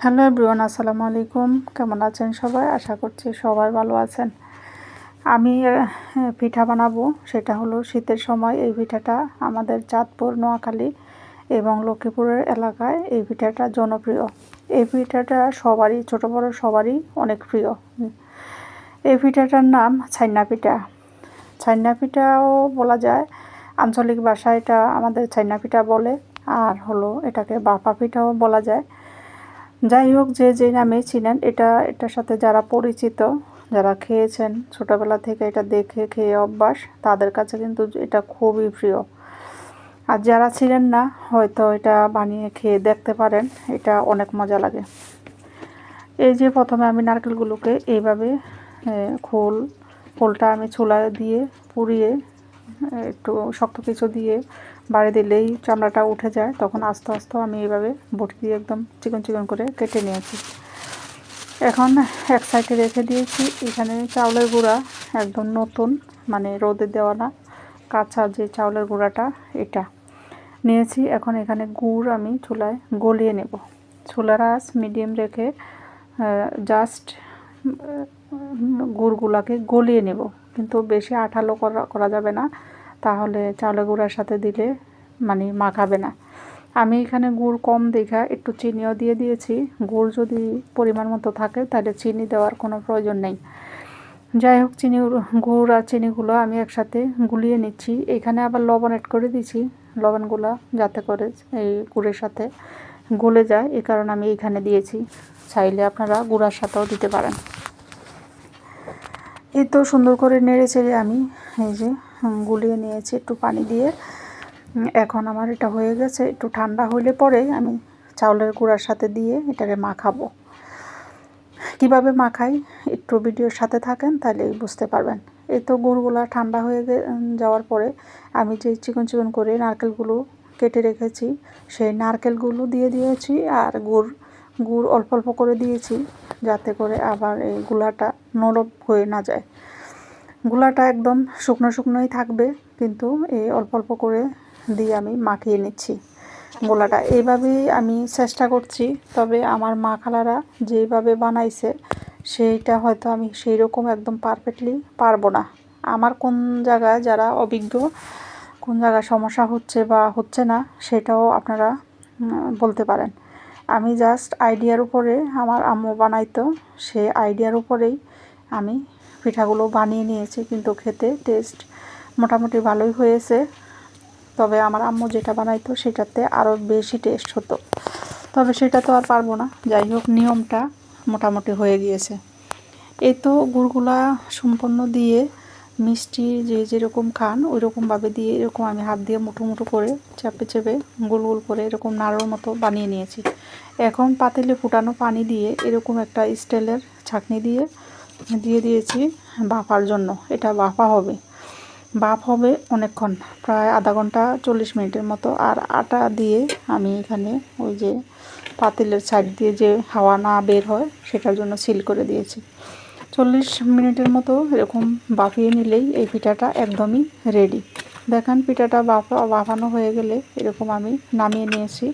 Hello everyone, আসসালামু আলাইকুম। কেমন আছেন সবাই? আশা করছি সবাই ভালো আছেন। আমি পিঠা বানাবো, সেটা হলো শীতের সময়। এই পিঠাটা আমাদের চাঁদপুর, নোয়াখালী এবং লক্ষ্মীপুরের এলাকায় এই পিঠাটা জনপ্রিয়। এই পিঠাটা সবারই, ছোটো বড়ো সবারই অনেক প্রিয়। এই পিঠাটার নাম ছাইনা পিঠা। ছাইনা পিঠাও বলা যায়, আঞ্চলিক ভাষায় এটা আমাদের ছাইনা পিঠা বলে, আর হলো এটাকে বাফা পিঠাও বলা যায়। যাই হোক, যে যে নামে চিনেন, এটার সাথে যারা পরিচিত, যারা খেয়েছেন ছোটোবেলা থেকে, এটা দেখে খেয়ে অভ্যাস, তাদের কাছে কিন্তু এটা খুবই প্রিয়। আর যারা ছিলেন না, হয়তো এটা বানিয়ে খেয়ে দেখতে পারেন, এটা অনেক মজা লাগে। এই যে প্রথমে আমি নারকেলগুলোকে এইভাবে খোলটা আমি চুলায় দিয়ে পুড়িয়ে একটু শক্ত কিছু দিয়ে বাড়ি দিলেই চামড়াটা উঠে যায়, তখন আস্তে আস্তে আমি এইভাবে বটি দিয়ে একদম চিকন চিকন করে কেটে নিয়েছি। এখন এক সাইডে রেখে দিয়েছি। এখানে চাউলের গুঁড়া একদম নতুন, মানে রোদে দেওয়া না, কাঁচা যে চাউলের গুঁড়াটা, এটা নিয়েছি। এখন এখানে গুড় আমি চুলায় গলিয়ে নেব। চুলার আঁচ মিডিয়াম রেখে জাস্ট গুড়গুলাকে গলিয়ে নেব, কিন্তু বেশি আঠালো করা যাবে না, তাহলে চাউলের গুঁড়ার সাথে দিলে মানে মাখাবে না। আমি এখানে গুড় কম দেখা একটু চিনিও দিয়ে দিয়েছি। গুড় যদি পরিমাণ মতো থাকে তাহলে চিনি দেওয়ার কোনো প্রয়োজন নেই। যাই হোক, গুড় আর চিনিগুলো আমি একসাথে গুলিয়ে নিচ্ছি। এখানে আবার লবণ অ্যাড করে দিচ্ছি, লবণগুলো যাতে করে এই গুড়ের সাথে গলে যায়, এই কারণে আমি এখানে দিয়েছি। চাইলে আপনারা গুড়ার সাথেও দিতে পারেন। এই তো সুন্দর করে নেড়ে চেড়ে আমি এই যে গুলিয়ে নিয়েছি একটু পানি দিয়ে। এখন আমার এটা হয়ে গেছে। একটু ঠান্ডা হলে পরে আমি চাউলের গুঁড়ার সাথে দিয়ে এটাকে মাখাবো। কিভাবে মাখাই একটু ভিডিওর সাথে থাকেন, তাহলেই বুঝতে পারবেন। এই তো গুড়গুলা ঠান্ডা হয়ে যাওয়ার পরে আমি যে চিকন চিকন করে নারকেলগুলো কেটে রেখেছি, সেই নারকেলগুলো দিয়ে দিয়েছি। আর গুড় অল্প অল্প করে দিয়েছি, যাতে করে আবার এই গুলাটা নরম হয়ে না যায়। গুলাটা একদম শুকনো শুকনোই থাকবে, কিন্তু এই অল্প অল্প করে দিয়ে আমি মাখিয়ে নিচ্ছি গোলাটা। এইভাবেই আমি চেষ্টা করছি, তবে আমার মা খালারা যেইভাবে বানাইছে সেইটা হয়তো আমি সেই রকম একদম পারফেক্টলি পারবো না। আমার কোন জায়গায় যারা অভিজ্ঞ, কোন জায়গায় সমস্যা হচ্ছে বা হচ্ছে না, সেটাও আপনারা বলতে পারেন। আমি জাস্ট আইডিয়ার উপরে, আমার আম্মু বানাইতো, সেই আইডিয়ার উপরেই আমি পিঠাগুলো বানিয়ে নিয়েছি, কিন্তু খেতে টেস্ট মোটামুটি ভালোই হয়েছে। তবে আমার আম্মু যেটা বানাইতো সেটাতে আরও বেশি টেস্ট হতো, তবে সেটা তো আর পারবো না। যাই হোক, নিয়মটা মোটামুটি হয়ে গিয়েছে। এই তো গুড়গুলা সম্পূর্ণ দিয়ে, মিষ্টি যে যেরকম খান ওই রকমভাবে দিয়ে, এরকম আমি হাত দিয়ে মুঠো মুঠো করে চেপে চেপে গোল গোল করে এরকম নাড়ুর মতো বানিয়ে নিয়েছি। এখন পাতিলে ফুটানো পানি দিয়ে এরকম একটা স্টিলের ছাঁকনি দিয়ে দিয়েছি ভাপার জন্য। এটা ভাপ হবে অনেকক্ষণ, প্রায় আধা ঘন্টা 40 মিনিটের মতো। আর আটা দিয়ে আমি এখানে ওই যে পাতিলের সাইড দিয়ে যে হাওয়া না বের হয়, সেটার জন্য সিল করে দিয়েছি। 40 মিনিটের মতো এরকম বাফিয়ে নিলেই এই পিঠাটা একদমই রেডি। দেখেন, পিঠাটা বাফানো হয়ে গেলে এরকম আমি নামিয়ে নিয়েছি।